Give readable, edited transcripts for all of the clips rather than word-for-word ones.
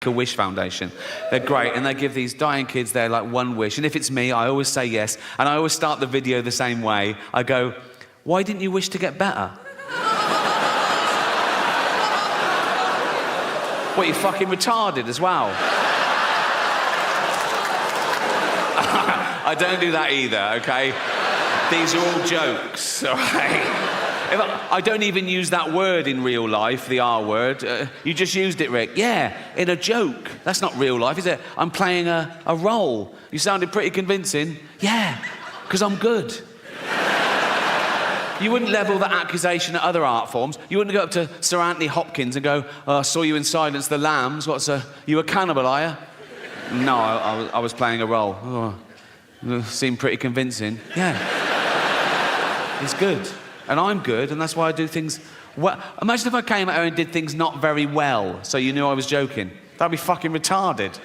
Make-A-Wish Foundation. They're great, and they give these dying kids their, like, one wish. And if it's me, I always say yes. And I always start the video the same way. I go, why didn't you wish to get better? What, you fucking retarded as well? I don't do that either, okay? These are all jokes, all right? I don't even use that word in real life, the R word. You just used it, Rick. Yeah, in a joke. That's not real life, is it? I'm playing a role. You sounded pretty convincing. Yeah, because I'm good. You wouldn't level that accusation at other art forms. You wouldn't go up to Sir Anthony Hopkins and go, I saw you in Silence the Lambs. You a cannibal, are you? No, I was playing a role. Oh, seemed pretty convincing. Yeah. He's good. And I'm good, and that's why I do things well. Imagine if I came out here and did things not very well, so you knew I was joking. That'd be fucking retarded.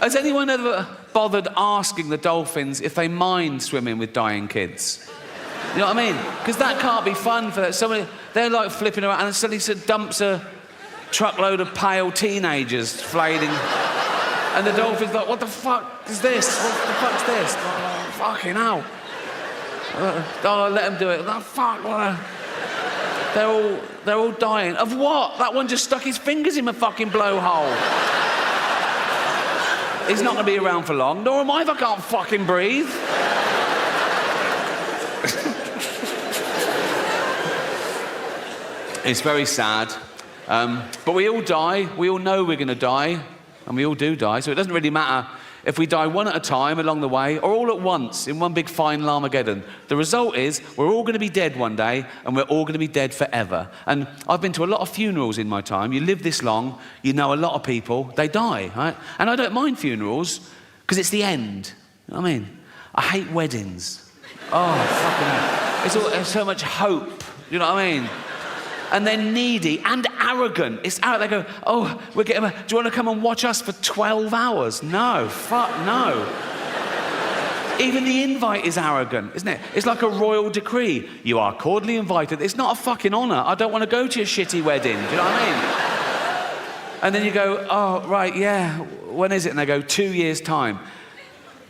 Has anyone ever bothered asking the dolphins if they mind swimming with dying kids? You know what I mean? Because that can't be fun for somebody. They're like flipping around, and suddenly dumps a truckload of pale teenagers flailing. And the dolphin's like, what the fuck is this? What the fuck's this? Oh, fucking hell. Oh, let them do it. Oh, fuck. They're all dying. Of what? That one just stuck his fingers in my fucking blowhole. He's not going to be around for long, nor am I if I can't fucking breathe. It's very sad. But we all die. We all know we're going to die. And we all do die, so it doesn't really matter if we die one at a time along the way or all at once in one big final Armageddon. The result is we're all going to be dead one day, and we're all going to be dead forever. And I've been to a lot of funerals in my time. You live this long, you know a lot of people, they die, right? And I don't mind funerals because it's the end. You know what I mean? I hate weddings. Oh, fucking hell. There's so much hope. You know what I mean? And they're needy and arrogant. It's out. They go, oh, do you want to come and watch us for 12 hours? No, fuck no. Even the invite is arrogant, isn't it? It's like a royal decree. You are cordially invited. It's not a fucking honour. I don't want to go to your shitty wedding. Do you know what I mean? And then you go, oh, right, yeah, when is it? And they go, 2 years' time.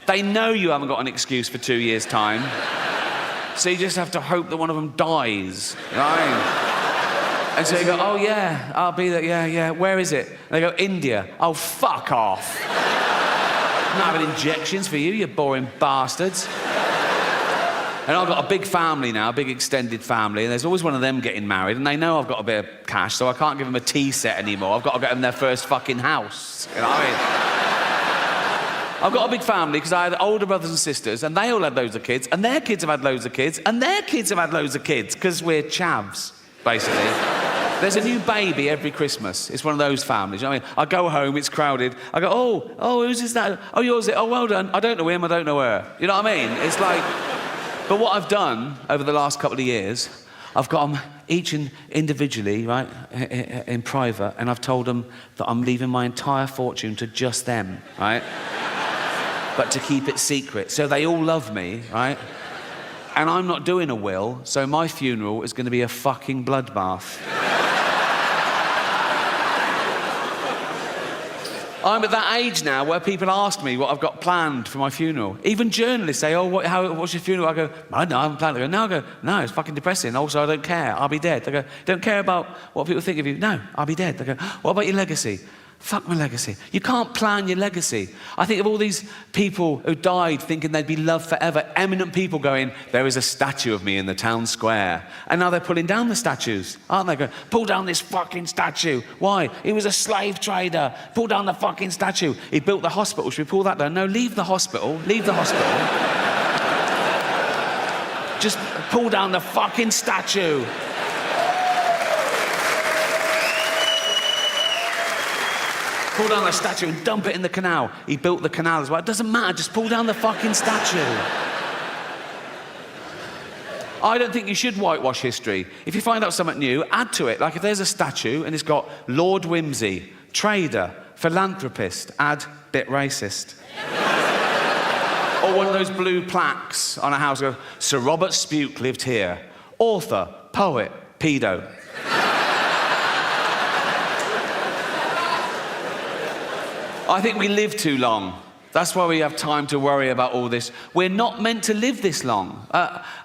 They know you haven't got an excuse for 2 years' time. So you just have to hope that one of them dies. You know what I mean? And so you go, oh, yeah, I'll be there, yeah, where is it? And they go, India. Oh, fuck off. I'm not having injections for you, you boring bastards. And I've got a big family now, a big extended family, and there's always one of them getting married, and they know I've got a bit of cash, so I can't give them a tea set anymore. I've got to get them their first fucking house. You know what I mean? I've got a big family because I had older brothers and sisters, and they all had loads of kids, and their kids have had loads of kids, and their kids have had loads of kids, because we're chavs, basically. There's a new baby every Christmas. It's one of those families. You know what I mean? I go home, it's crowded. I go, oh, whose is that? Oh, yours is it? Oh, well done. I don't know him, I don't know her. You know what I mean? It's like... But what I've done over the last couple of years, I've got them each individually, right, in private, and I've told them that I'm leaving my entire fortune to just them, right? But to keep it secret. So they all love me, right? And I'm not doing a will, so my funeral is going to be a fucking bloodbath. I'm at that age now where people ask me what I've got planned for my funeral. Even journalists say, oh, what's your funeral? I go, I haven't planned it. They go, no, I go, no, it's fucking depressing. Also, I don't care. I'll be dead. They go, don't care about what people think of you. No, I'll be dead. They go, what about your legacy? Fuck my legacy. You can't plan your legacy. I think of all these people who died thinking they'd be loved forever, eminent people going, there is a statue of me in the town square. And now they're pulling down the statues, aren't they? Going, pull down this fucking statue. Why? He was a slave trader. Pull down the fucking statue. He built the hospital. Should we pull that down? No, leave the hospital. Leave the hospital. Just pull down the fucking statue. Pull down the statue and dump it in the canal. He built the canal as well. It doesn't matter, just pull down the fucking statue. I don't think you should whitewash history. If you find out something new, add to it. Like if there's a statue and it's got Lord Whimsy, trader, philanthropist, add bit racist. Or one of those blue plaques on a house, go, Sir Robert Spuke lived here. Author, poet, pedo. I think we live too long. That's why we have time to worry about all this. We're not meant to live this long.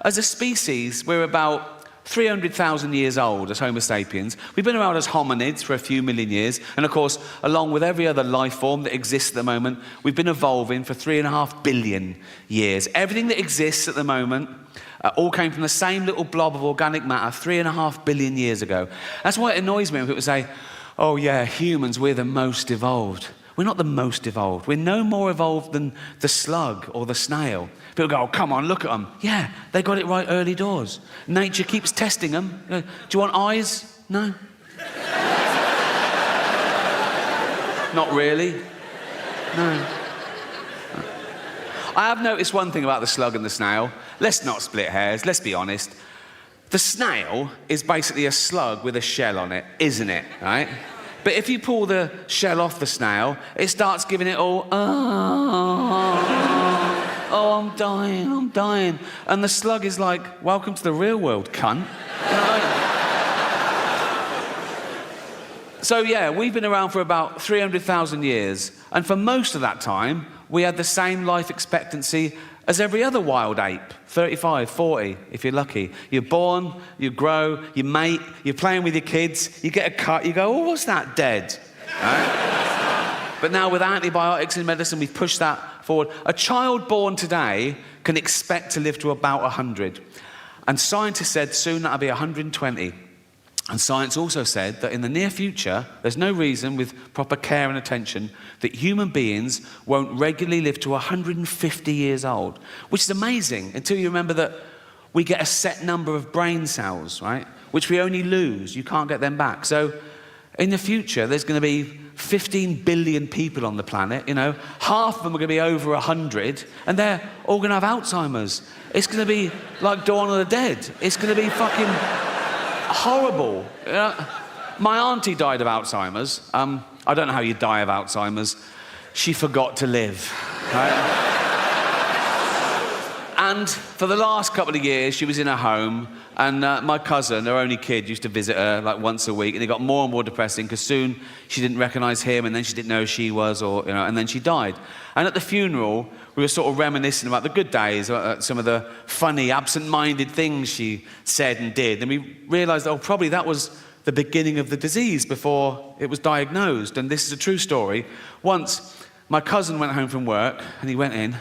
As a species, we're about 300,000 years old as Homo sapiens. We've been around as hominids for a few million years. And of course, along with every other life form that exists at the moment, we've been evolving for 3.5 billion years. Everything that exists at the moment all came from the same little blob of organic matter 3.5 billion years ago. That's why it annoys me when people say, oh yeah, humans, we're the most evolved. We're not the most evolved. We're no more evolved than the slug or the snail. People go, oh, come on, look at them. Yeah, they got it right early doors. Nature keeps testing them. Do you want eyes? No. Not really. No. I have noticed one thing about the slug and the snail. Let's not split hairs, let's be honest. The snail is basically a slug with a shell on it, isn't it, right? But if you pull the shell off the snail, it starts giving it all, oh, I'm dying. And the slug is like, welcome to the real world, cunt. So yeah, we've been around for about 300,000 years. And for most of that time, we had the same life expectancy as every other wild ape, 35, 40, if you're lucky. You're born, you grow, you mate, you're playing with your kids, you get a cut, you go, oh, what's that, dead? Right? But now with antibiotics in medicine, we've pushed that forward. A child born today can expect to live to about 100. And scientists said soon that'll be 120. And science also said that in the near future, there's no reason, with proper care and attention, that human beings won't regularly live to 150 years old, which is amazing until you remember that we get a set number of brain cells, right? Which we only lose. You can't get them back. So in the future, there's going to be 15 billion people on the planet, you know. Half of them are going to be over 100, and they're all going to have Alzheimer's. It's going to be like Dawn of the Dead. It's going to be fucking horrible. My auntie died of Alzheimer's. I don't know how you die of Alzheimer's. She forgot to live. Right? And for the last couple of years, she was in her home, and my cousin, her only kid, used to visit her like once a week, and it got more and more depressing because soon she didn't recognise him, and then she didn't know who she was, or you know, and then she died. And at the funeral, we were sort of reminiscing about the good days, some of the funny, absent-minded things she said and did, and we realised, oh, probably that was the beginning of the disease before it was diagnosed. And this is a true story. Once, my cousin went home from work, and he went in,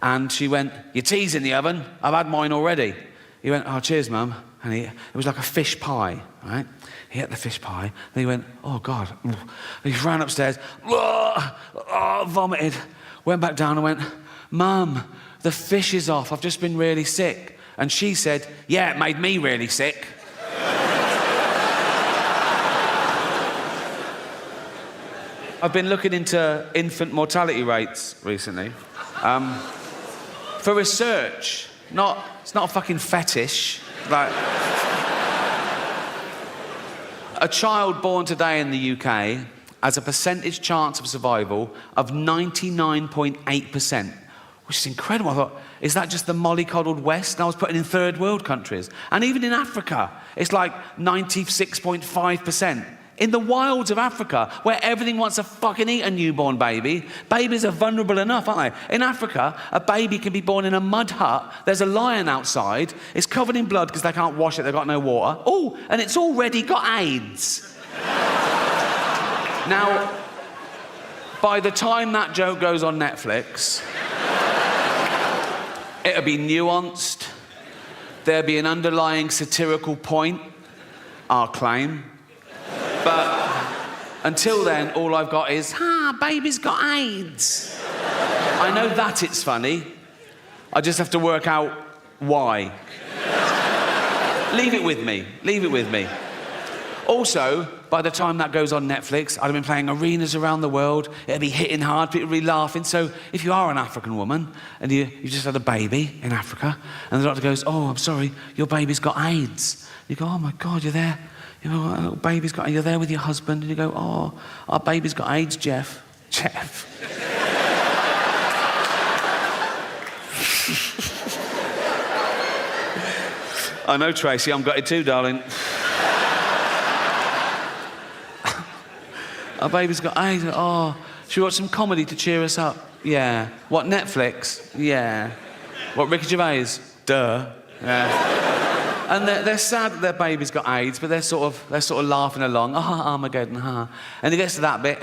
and she went, your tea's in the oven, I've had mine already. He went, oh, cheers, Mum. And it was like a fish pie, right? He ate the fish pie, and he went, oh, God. And he ran upstairs, vomited, went back down and went, Mum, the fish is off, I've just been really sick. And she said, yeah, it made me really sick. I've been looking into infant mortality rates recently. For research, it's not a fucking fetish. Like, a child born today in the UK has a percentage chance of survival of 99.8%, which is incredible. I thought, is that just the mollycoddled West? And I was putting in third world countries. And even in Africa, it's like 96.5%. In the wilds of Africa, where everything wants to fucking eat a newborn baby, babies are vulnerable enough, aren't they? In Africa, a baby can be born in a mud hut. There's a lion outside. It's covered in blood because they can't wash it. They've got no water. Oh, and it's already got AIDS. Now, by the time that joke goes on Netflix, it'll be nuanced. There'll be an underlying satirical point, I'll claim. But until then, all I've got is, baby's got AIDS. I know that it's funny. I just have to work out why. Leave it with me. Leave it with me. Also, by the time that goes on Netflix, I'd have been playing arenas around the world. It'll be hitting hard, people will be laughing. So if you are an African woman and you just had a baby in Africa, and the doctor goes, oh, I'm sorry, your baby's got AIDS. You go, oh my God, you're there. You know, our little baby's got, you're there with your husband, and you go, oh, our baby's got AIDS, Jeff. Jeff. I know, Tracy, I'm gutted too, darling. Our baby's got AIDS. Oh, should we watch some comedy to cheer us up? Yeah. What, Netflix? Yeah. What, Ricky Gervais? Duh. Yeah. And they're sad that their baby's got AIDS, but they're sort of laughing along. Armageddon, And it gets to that bit.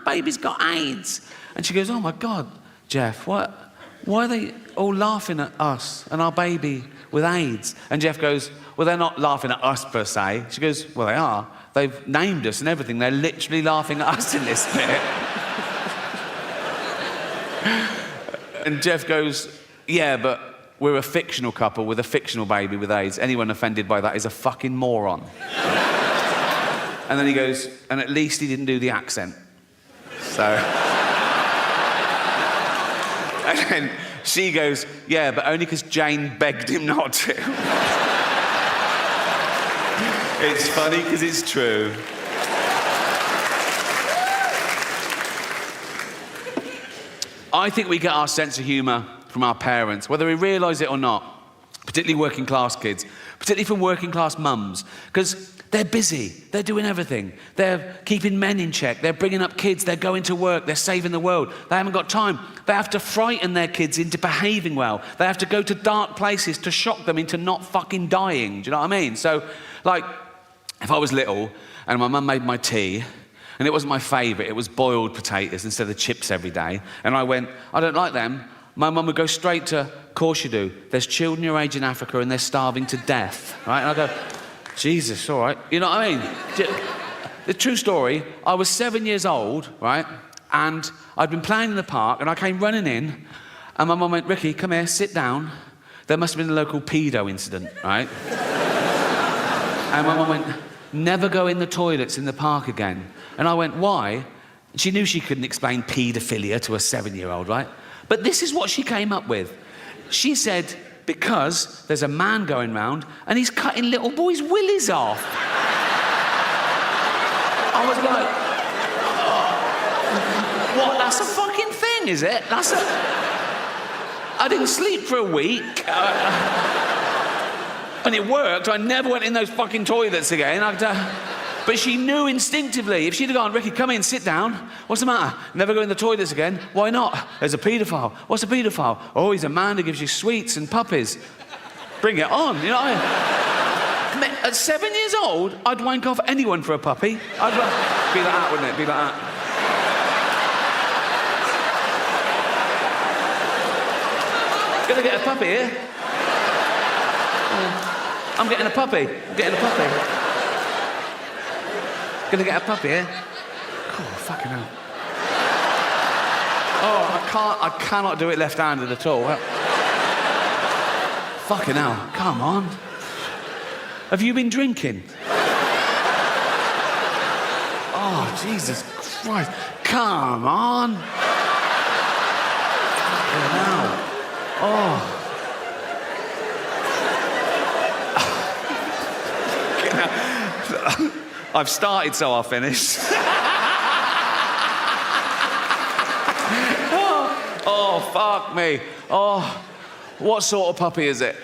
Baby's got AIDS. And she goes, oh my God, Jeff, what? Why are they all laughing at us and our baby with AIDS? And Jeff goes, well, they're not laughing at us per se. She goes, well, they are. They've named us and everything. They're literally laughing at us in this bit. And Jeff goes, yeah, but we're a fictional couple with a fictional baby with AIDS. Anyone offended by that is a fucking moron. And then he goes, and at least he didn't do the accent. So... And then she goes, yeah, but only because Jane begged him not to. It's funny because it's true. I think we get our sense of humour from our parents, whether we realise it or not, particularly working class kids, particularly from working class mums, because they're busy, they're doing everything. They're keeping men in check, they're bringing up kids, they're going to work, they're saving the world. They haven't got time. They have to frighten their kids into behaving well. They have to go to dark places to shock them into not fucking dying. Do you know what I mean? So, like, if I was little and my mum made my tea, and it wasn't my favourite, it was boiled potatoes instead of chips every day, and I went, I don't like them, my mum would go straight to, of course you do. There's children your age in Africa and they're starving to death, right? And I go, Jesus, all right. You know what I mean? The true story, I was 7 years old, right? And I'd been playing in the park and I came running in and my mum went, Ricky, come here, sit down. There must have been a local pedo incident, right? And my mum went, never go in the toilets in the park again. And I went, why? And she knew she couldn't explain paedophilia to a 7-year-old, right? But this is what she came up with. She said, because there's a man going round and he's cutting little boys' willies off. I was like, oh, what, that's a fucking thing, is it? I didn't sleep for a week. And it worked. I never went in those fucking toilets again. But she knew instinctively. If she'd have gone, Ricky, come in, sit down. What's the matter? Never go in the toilets again. Why not? There's a paedophile. What's a paedophile? Oh, he's a man who gives you sweets and puppies. Bring it on, you know what I mean? At 7 years old, I'd wank off anyone for a puppy. I'd be like that, wouldn't it? Be like that. Gonna get a puppy here. I'm getting a puppy. Gonna get a puppy, eh? Oh, fucking hell. Oh, I cannot do it left-handed at all. Fucking hell, come on. Have you been drinking? Oh, Jesus Christ. Come on. Fucking hell. Oh. I've started, so I'll finish. Oh, fuck me. Oh, what sort of puppy is it?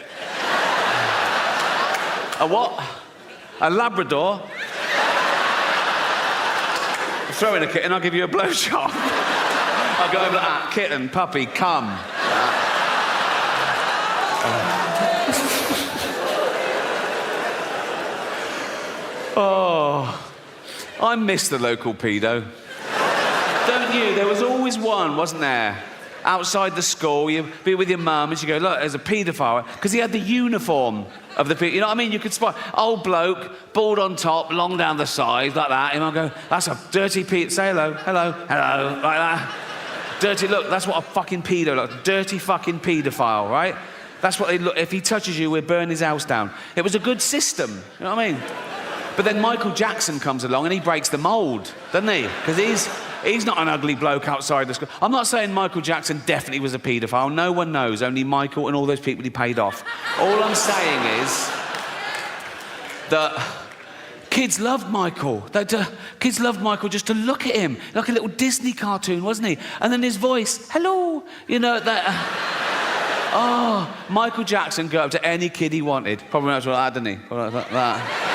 A what? A Labrador? Throw in a kitten, I'll give you a blowjob. I'll go over like that. Kitten, puppy, come. Oh, I miss the local pedo. Don't you? There was always one, wasn't there? Outside the school, you'd be with your mum and she'd go, look, there's a paedophile. Because he had the uniform of the pedo. You know what I mean? You could spot old bloke, bald on top, long down the side, like that. And I'll go, that's a dirty pedo. Say hello, hello, hello, like that. Dirty, look, that's what a fucking pedo looks. Dirty fucking paedophile, right? That's what they look. If he touches you, we'll burn his house down. It was a good system. You know what I mean? But then Michael Jackson comes along and he breaks the mould, doesn't he? Because he's not an ugly bloke outside the school. I'm not saying Michael Jackson definitely was a paedophile. No one knows, only Michael and all those people he paid off. All I'm saying is that kids loved Michael. Kids loved Michael just to look at him, like a little Disney cartoon, wasn't he? And then his voice, hello, you know, that... Oh, Michael Jackson got up to any kid he wanted. Probably not like that, didn't he? Probably like that.